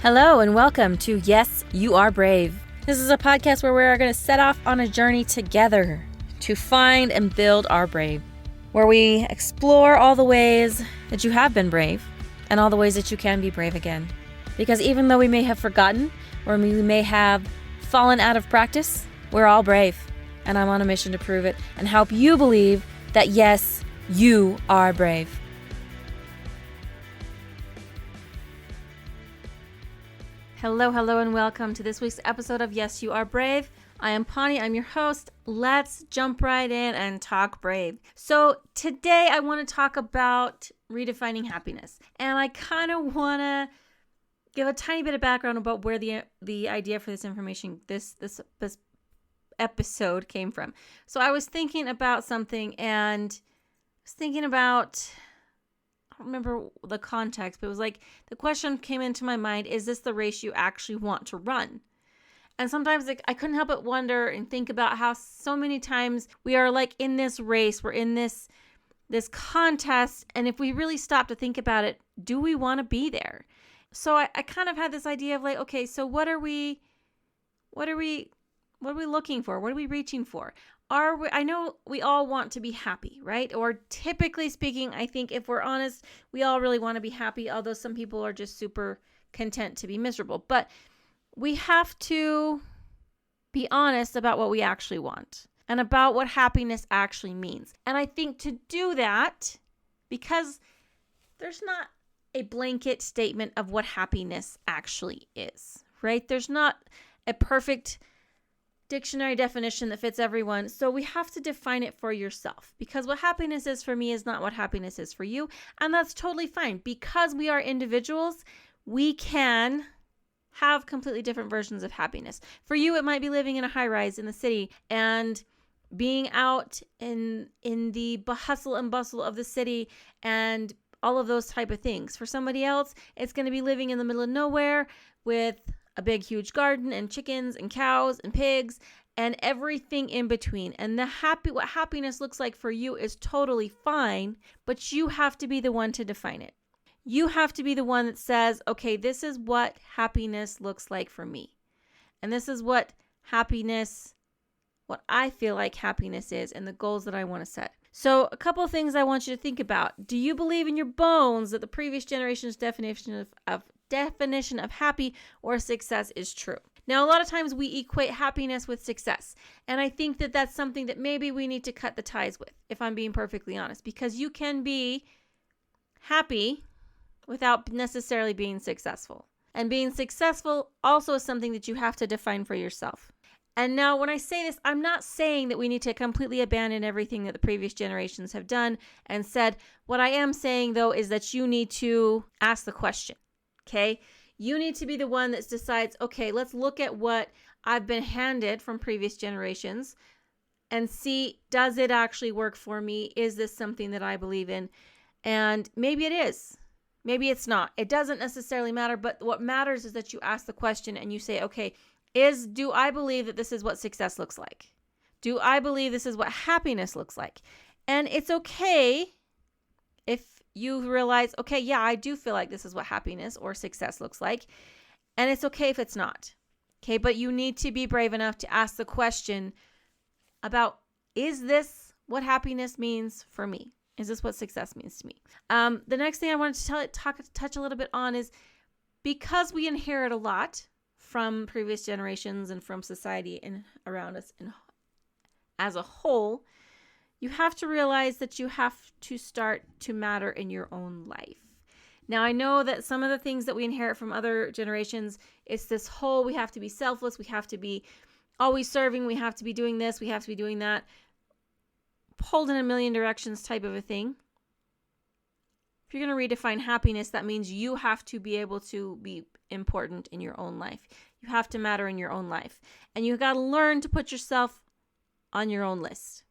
Hello and welcome to Yes, You Are Brave. This is a podcast where we're going to set off on a journey together to find and build our brave, where we explore all the ways that you have been brave and all the ways that you can be brave again. Because even though we may have forgotten or we may have fallen out of practice, we're all brave. And I'm on a mission to prove it and help you believe that yes, you are brave. Hello, and welcome to this week's episode of Yes, You Are Brave. I am Pawnee. I'm your host. Let's jump right in and talk brave. So today I want to talk about redefining happiness. And I kind of want to give a tiny bit of background about where the idea for this information, this episode came from. So I was thinking about something and I was thinking about... I don't remember the context, but it was like the question came into my mind, is this the race you actually want to run? And sometimes I couldn't help but wonder and think about how so many times we are like in this race, we're in this contest, and if we really stop to think about it, do we want to be there? So I kind of had this idea of like, okay, so what are we looking for? What are we reaching for? I know we all want to be happy, right? Or typically speaking, I think if we're honest, we all really want to be happy, although some people are just super content to be miserable. But we have to be honest about what we actually want and about what happiness actually means. And I think to do that, because there's not a blanket statement of what happiness actually is, right? There's not a perfect dictionary definition that fits everyone. So we have to define it for yourself, because what happiness is for me is not what happiness is for you. And that's totally fine. Because we are individuals, we can have completely different versions of happiness. For you, it might be living in a high rise in the city and being out in the hustle and bustle of the city and all of those type of things. For somebody else, it's going to be living in the middle of nowhere with a big, huge garden and chickens and cows and pigs and everything in between. And what happiness looks like for you is totally fine, but you have to be the one to define it. You have to be the one that says, okay, this is what happiness looks like for me. And this is what I feel like happiness is and the goals that I want to set. So a couple of things I want you to think about. Do you believe in your bones that the previous generation's definition of happy or success is true? Now, a lot of times we equate happiness with success. And I think that that's something that maybe we need to cut the ties with, if I'm being perfectly honest, because you can be happy without necessarily being successful. And being successful also is something that you have to define for yourself. And now when I say this, I'm not saying that we need to completely abandon everything that the previous generations have done and said. What I am saying, though, is that you need to ask the question. Okay, you need to be the one that decides, okay, let's look at what I've been handed from previous generations and see, does it actually work for me? Is this something that I believe in? And maybe it is. Maybe it's not. It doesn't necessarily matter, but what matters is that you ask the question and you say, okay, do I believe that this is what success looks like? Do I believe this is what happiness looks like? And it's okay if you realize, okay, yeah, I do feel like this is what happiness or success looks like. And it's okay if it's not. Okay, but you need to be brave enough to ask the question about, is this what happiness means for me? Is this what success means to me? The next thing I wanted to touch a little bit on is, because we inherit a lot from previous generations and from society and around us as a whole, you have to realize that you have to start to matter in your own life. Now, I know that some of the things that we inherit from other generations, it's this whole, we have to be selfless, we have to be always serving, we have to be doing this, we have to be doing that, pulled in a million directions type of a thing. If you're going to redefine happiness, that means you have to be able to be important in your own life. You have to matter in your own life. And you've got to learn to put yourself on your own list.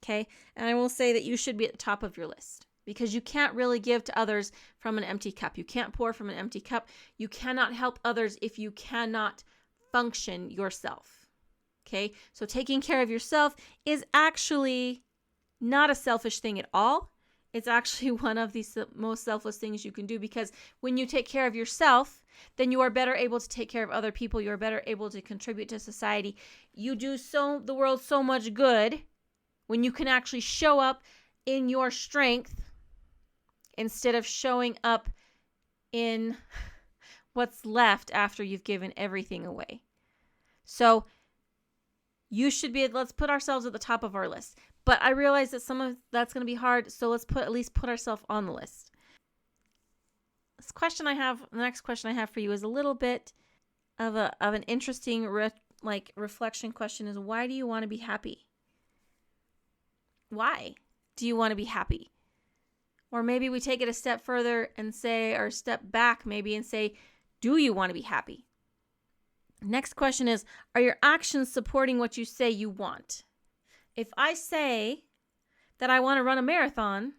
Okay? And I will say that you should be at the top of your list, because you can't really give to others from an empty cup. You can't pour from an empty cup. You cannot help others if you cannot function yourself. Okay? So taking care of yourself is actually not a selfish thing at all. It's actually one of the most selfless things you can do, because when you take care of yourself, then you are better able to take care of other people. You're better able to contribute to society. You do the world so much good when you can actually show up in your strength instead of showing up in what's left after you've given everything away. So you should be, let's put ourselves at the top of our list. But I realize that some of that's going to be hard, so let's at least put ourselves on the list. The next question I have for you is a little bit of an interesting reflection question, is why do you want to be happy? Why do you want to be happy? Or maybe we take it a step further and say, or step back maybe and say, do you want to be happy? Next question is, are your actions supporting what you say you want? If I say that I want to run a marathon,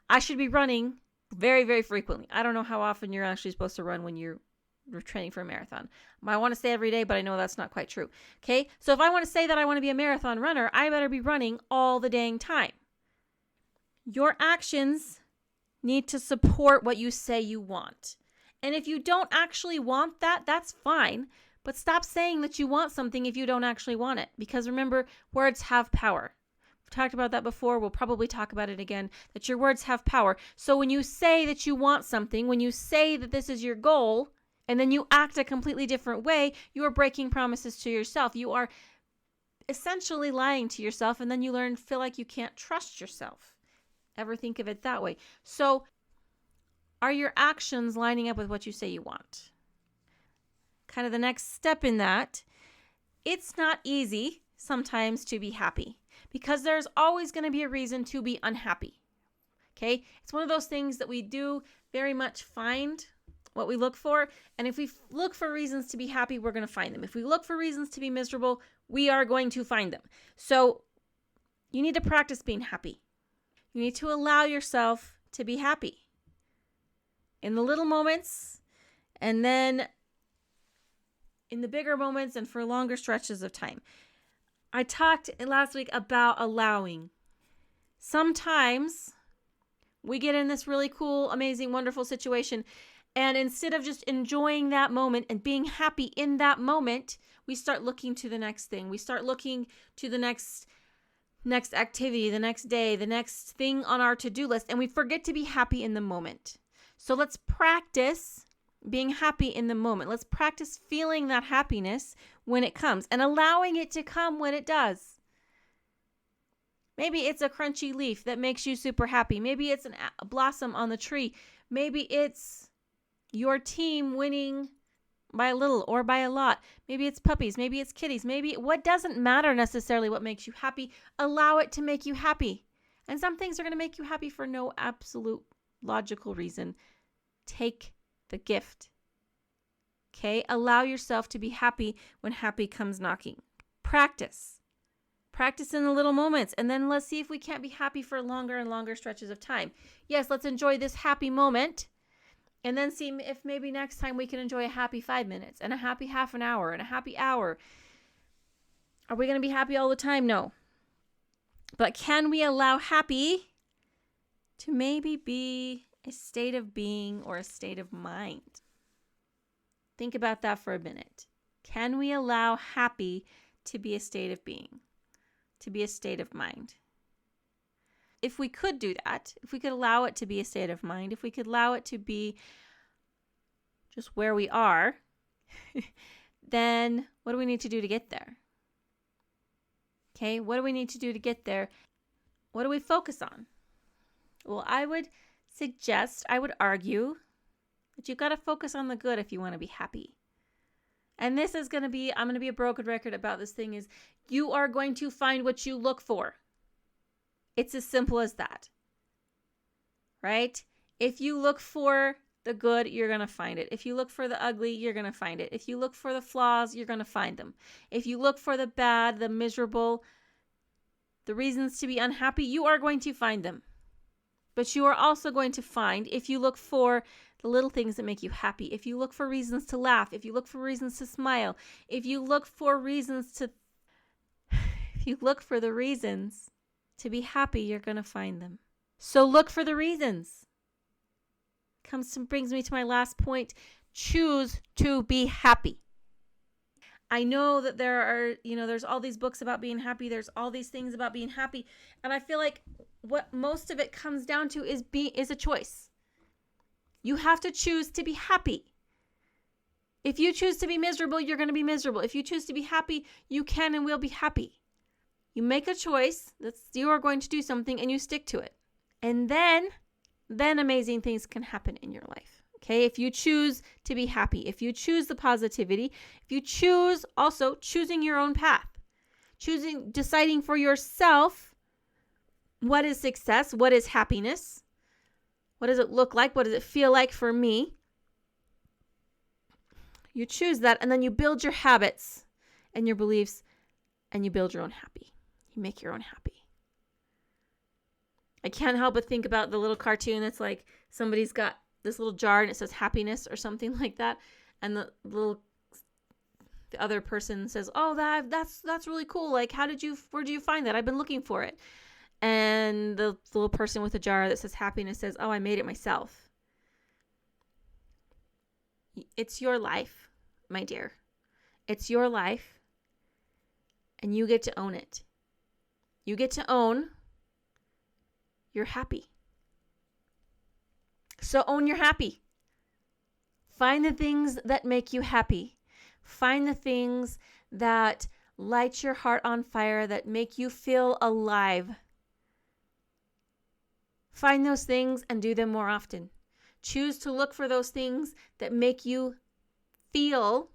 I should be running very, very frequently. I don't know how often you're actually supposed to run when you're training for a marathon. I want to say every day, but I know that's not quite true. Okay? So if I want to say that I want to be a marathon runner, I better be running all the dang time. Your actions need to support what you say you want. And if you don't actually want that, that's fine. But stop saying that you want something if you don't actually want it. Because remember, words have power. We've talked about that before. We'll probably talk about it again, that your words have power. So when you say that you want something, when you say that this is your goal, and then you act a completely different way, you are breaking promises to yourself. You are essentially lying to yourself, and then you feel like you can't trust yourself. Ever think of it that way? So are your actions lining up with what you say you want? Kind of the next step in that, it's not easy sometimes to be happy, because there's always going to be a reason to be unhappy. Okay? It's one of those things that we do very much find what we look for. And if we look for reasons to be happy, we're going to find them. If we look for reasons to be miserable, we are going to find them. So you need to practice being happy. You need to allow yourself to be happy in the little moments, and then in the bigger moments, and for longer stretches of time. I talked last week about allowing. Sometimes we get in this really cool, amazing, wonderful situation, and instead of just enjoying that moment and being happy in that moment, we start looking to the next thing. We start looking to the next activity, the next day, the next thing on our to-do list, and we forget to be happy in the moment. So let's practice being happy in the moment. Let's practice feeling that happiness when it comes and allowing it to come when it does. Maybe it's a crunchy leaf that makes you super happy. Maybe it's a blossom on the tree. Maybe it's your team winning by a little or by a lot. Maybe it's puppies. Maybe it's kitties. Maybe what doesn't matter necessarily what makes you happy. Allow it to make you happy. And some things are going to make you happy for no absolute logical reason. Take the gift. Okay? Allow yourself to be happy when happy comes knocking. Practice. Practice in the little moments, and then let's see if we can't be happy for longer and longer stretches of time. Yes, let's enjoy this happy moment, and then see if maybe next time we can enjoy a happy 5 minutes, and a happy half an hour, and a happy hour. Are we going to be happy all the time? No. But can we allow happy to maybe be a state of being or a state of mind? Think about that for a minute. Can we allow happy to be a state of being, to be a state of mind? If we could do that, if we could allow it to be a state of mind, if we could allow it to be just where we are, then what do we need to do to get there? Okay, what do we need to do to get there? What do we focus on? Well, I would argue that you've got to focus on the good if you want to be happy. And this is I'm going to be a broken record about this thing, is you are going to find what you look for. It's as simple as that. Right? If you look for the good, you're going to find it. If you look for the ugly, you're going to find it. If you look for the flaws, you're going to find them. If you look for the bad, the miserable, the reasons to be unhappy, you are going to find them. But you are also going to find, if you look for the little things that make you happy, if you look for reasons to laugh, if you look for reasons to smile, if you look for the reasons to be happy, you're going to find them. So look for the reasons. Brings me to my last point. Choose to be happy. I know that there's all these books about being happy. There's all these things about being happy. And I feel like what most of it comes down to is a choice. You have to choose to be happy. If you choose to be miserable, you're going to be miserable. If you choose to be happy, you can and will be happy. You make a choice that you are going to do something and you stick to it. And then amazing things can happen in your life. Okay, if you choose to be happy, if you choose the positivity, if you choosing your own path, deciding for yourself what is success, what is happiness, what does it look like, what does it feel like for me? You choose that, and then you build your habits and your beliefs, and you build your own happy. You make your own happy. I can't help but think about the little cartoon that's like somebody's got this little jar and it says happiness or something like that, and the other person says, "Oh, that's really cool. Like, where did you find that? I've been looking for it." And the little person with a jar that says happiness says, "Oh, I made it myself." It's your life, my dear. It's your life, and you get to own it. You get to own you're happy. So own your happy. Find the things that make you happy. Find the things that light your heart on fire, that make you feel alive. Find those things and do them more often. Choose to look for those things that make you feel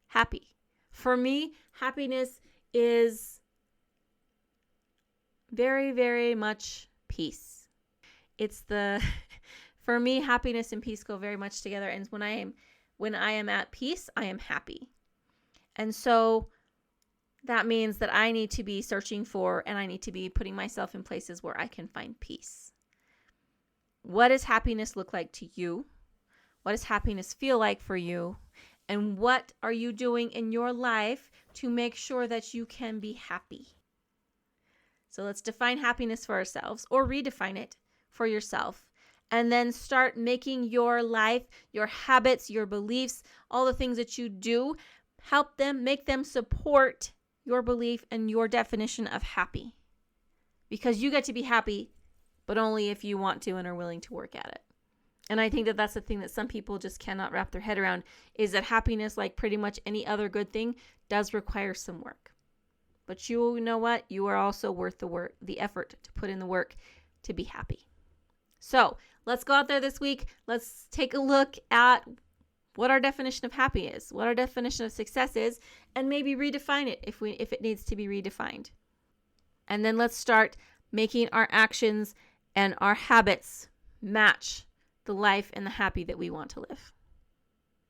happy. For me, happiness is very, very much peace. For me, happiness and peace go very much together. And when I am at peace, I am happy. And so that means that I need to be searching for, and I need to be putting myself in places where I can find peace. What does happiness look like to you? What does happiness feel like for you? And what are you doing in your life to make sure that you can be happy? So let's define happiness for ourselves, or redefine it for yourself. And then start making your life, your habits, your beliefs, all the things that you do, make them support your belief and your definition of happy. Because you get to be happy, but only if you want to and are willing to work at it. And I think that that's the thing that some people just cannot wrap their head around, is that happiness, like pretty much any other good thing, does require some work. But you know what? You are also worth the effort to put in the work to be happy. So let's go out there this week. Let's take a look at what our definition of happy is, what our definition of success is, and maybe redefine it if it needs to be redefined. And then let's start making our actions and our habits match the life and the happy that we want to live.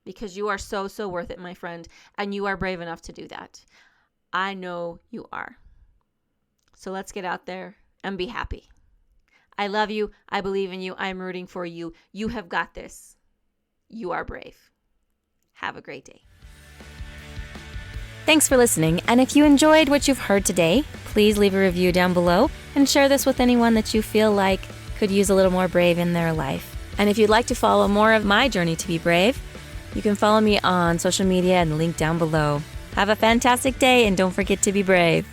Because you are so, so worth it, my friend, and you are brave enough to do that. I know you are. So let's get out there and be happy. I love you. I believe in you. I'm rooting for you. You have got this. You are brave. Have a great day. Thanks for listening. And if you enjoyed what you've heard today, please leave a review down below and share this with anyone that you feel like could use a little more brave in their life. And if you'd like to follow more of my journey to be brave, you can follow me on social media and link down below. Have a fantastic day, and don't forget to be brave.